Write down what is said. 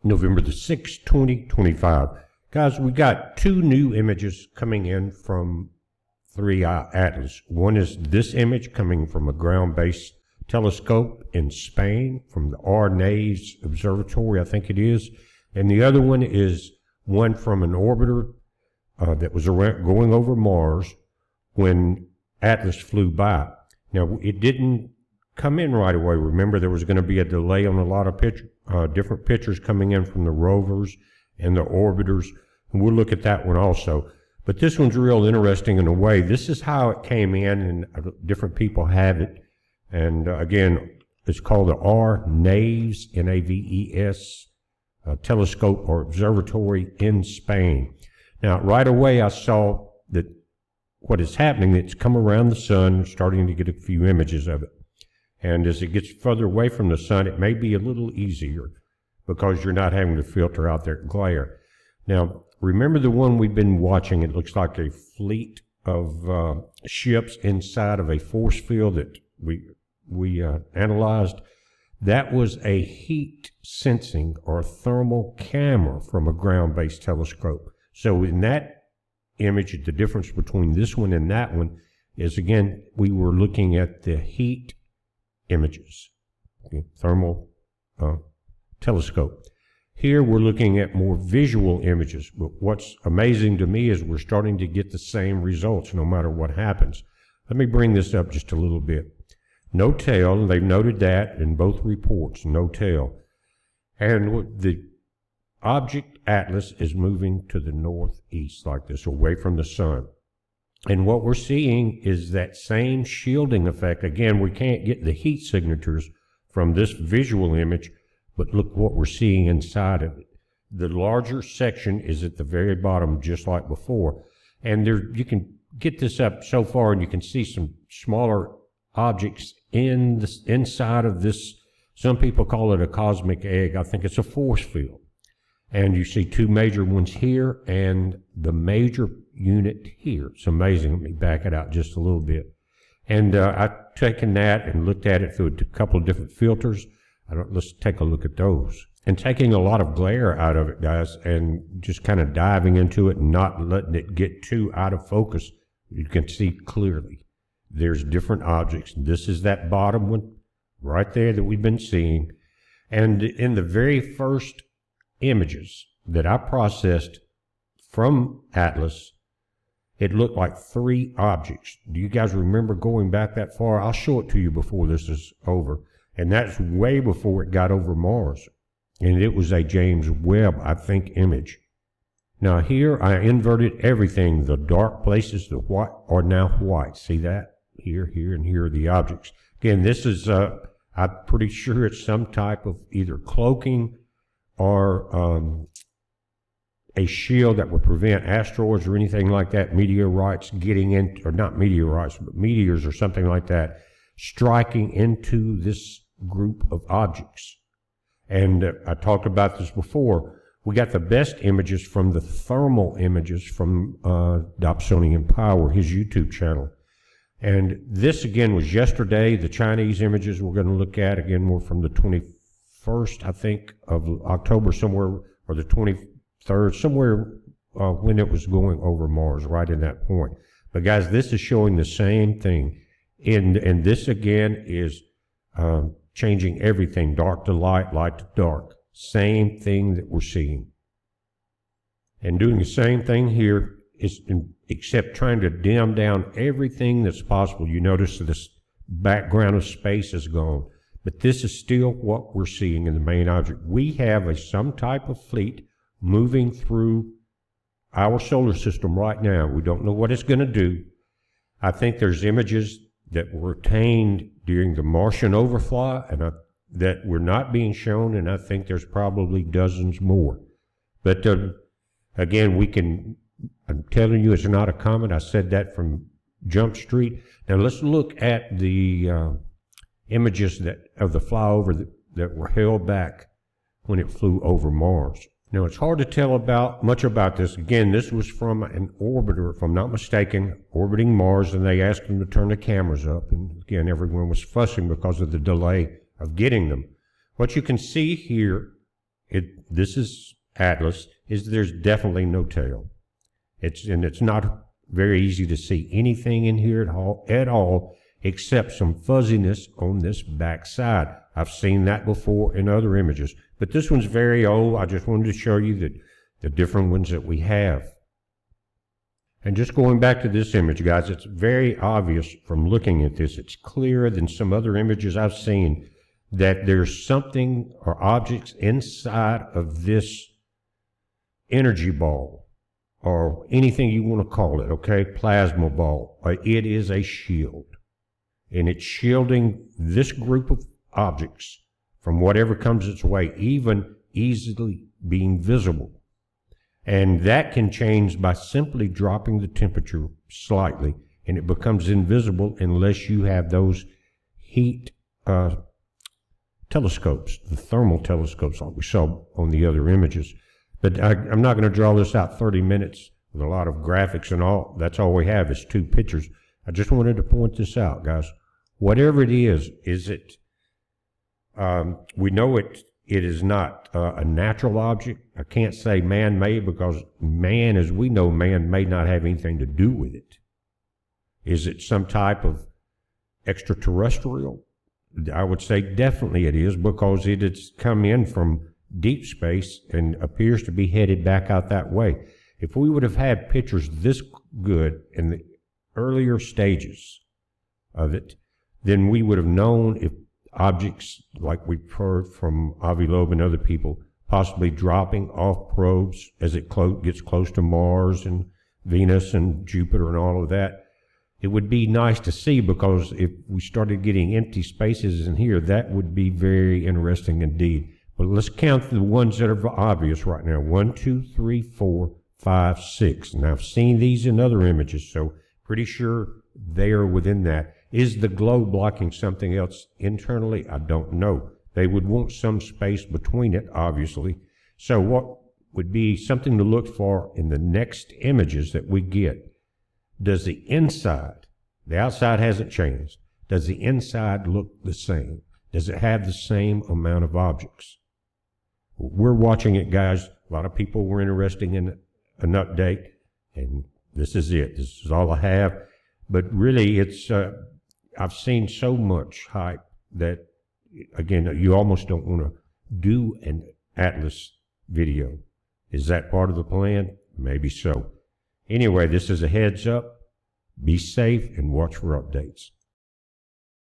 November the 6th, 2025. Guys, we got two new images coming in from 3i Atlas. One is this image coming from a ground-based telescope in Spain from the Naves Observatory, I think it is. And the other one is one from an orbiter that was going over Mars when Atlas flew by. Now, it didn't come in right away. Remember, there was going to be a delay on a lot of different pictures coming in from the rovers and the orbiters. And we'll look at that one also. But this one's real interesting in a way. This is how it came in, and different people have it. And again, it's called the Naves, N-A-V-E-S, telescope or observatory in Spain. Now, right away, I saw that what is happening, it's come around the sun, starting to get a few images of it. And as it gets further away from the sun, it may be a little easier because you're not having to filter out that glare. Now, remember the one we've been watching? It looks like a fleet of ships inside of a force field that we analyzed. That was a heat sensing or thermal camera from a ground-based telescope. So in that image, the difference between this one and that one is, again, we were looking at the heat images, thermal telescope. Here we're looking at more visual images, but what's amazing to me is we're starting to get the same results no matter what happens. Let me bring this up just a little bit. No tail, they've noted that in both reports, no tail. And the object Atlas is moving to the northeast like this, away from the sun. And what we're seeing is that same shielding effect. Again, we can't get the heat signatures from this visual image, but look what we're seeing inside of it. The larger section is at the very bottom, just like before. And there, you can get this up so far, and you can see some smaller objects inside of this. Some people call it a cosmic egg. I think it's a force field. And you see two major ones here and the major unit here. It's amazing. Let me back it out just a little bit. And I've taken that and looked at it through a couple of different filters. Let's take a look at those. And taking a lot of glare out of it, guys, and just kind of diving into it and not letting it get too out of focus, you can see clearly there's different objects. This is that bottom one right there that we've been seeing. And in the very first images that I processed from Atlas, it looked like three objects. Do you guys remember going back that far? I'll show it to you before this is over. And that's way before it got over Mars. And it was a James Webb, I think, image. Now here I inverted everything. The dark places, the white, are now white. See that? Here, here, and here are the objects. Again, this is, I'm pretty sure it's some type of either cloaking or a shield that would prevent asteroids or anything like that, meteorites getting in, or not meteorites, but meteors or something like that, striking into this group of objects. And I talked about this before. We got the best images from the thermal images from Dobsonian Power, his YouTube channel. And this, again, was yesterday. The Chinese images we're going to look at, again, were from the 21st, I think, of October somewhere, or the 23rd, somewhere when it was going over Mars, right in that point. But, guys, this is showing the same thing. And this, again, is changing everything, dark to light, light to dark. Same thing that we're seeing. And doing the same thing here, except trying to dim down everything that's possible. You notice that this background of space is gone. But this is still what we're seeing in the main object. We have some type of fleet moving through our solar system right now. We don't know what it's going to do. I think there's images that were obtained during the Martian overfly and that were not being shown, and I think there's probably dozens more. But again, I'm telling you, it's not a comet. I said that from Jump Street. Now let's look at the images of the flyover that were held back when it flew over Mars. Now it's hard to tell much about this. Again, this was from an orbiter, if I'm not mistaken, orbiting Mars, and they asked them to turn the cameras up. And again, everyone was fussing because of the delay of getting them. What you can see here this is Atlas, is there's definitely no tail. It's not very easy to see anything in here at all except some fuzziness on this back side. I've seen that before in other images, but this one's very old. I just wanted to show you the different ones that we have. And just going back to this image, guys, it's very obvious from looking at this. It's clearer than some other images I've seen that there's something or objects inside of this energy ball, or anything you want to call it, okay? Plasma ball. It is a shield. And it's shielding this group of objects from whatever comes its way, even easily being visible. And that can change by simply dropping the temperature slightly, and it becomes invisible unless you have those heat telescopes, the thermal telescopes like we saw on the other images. But I'm not going to draw this out 30 minutes with a lot of graphics and all. That's all we have is 2 pictures. I just wanted to point this out, guys. Whatever it is it, we know it is not a natural object. I can't say man-made because man, as we know, man may not have anything to do with it. Is it some type of extraterrestrial? I would say definitely it is, because it has come in from deep space and appears to be headed back out that way. If we would have had pictures this good in the earlier stages of it, then we would have known if objects, like we've heard from Avi Loeb and other people, possibly dropping off probes as it gets close to Mars and Venus and Jupiter and all of that. It would be nice to see, because if we started getting empty spaces in here, that would be very interesting indeed. But let's count the ones that are obvious right now. 1, 2, 3, 4, 5, 6. And I've seen these in other images, so pretty sure they are within that. Is the globe blocking something else internally? I don't know. They would want some space between it, obviously. So what would be something to look for in the next images that we get? Does the inside, the outside hasn't changed, does the inside look the same? Does it have the same amount of objects? We're watching it, guys. A lot of people were interested in an update, and this is it. This is all I have. But really, it's I've seen so much hype that, again, you almost don't want to do an Atlas video. Is that part of the plan? Maybe so. Anyway, this is a heads up. Be safe and watch for updates.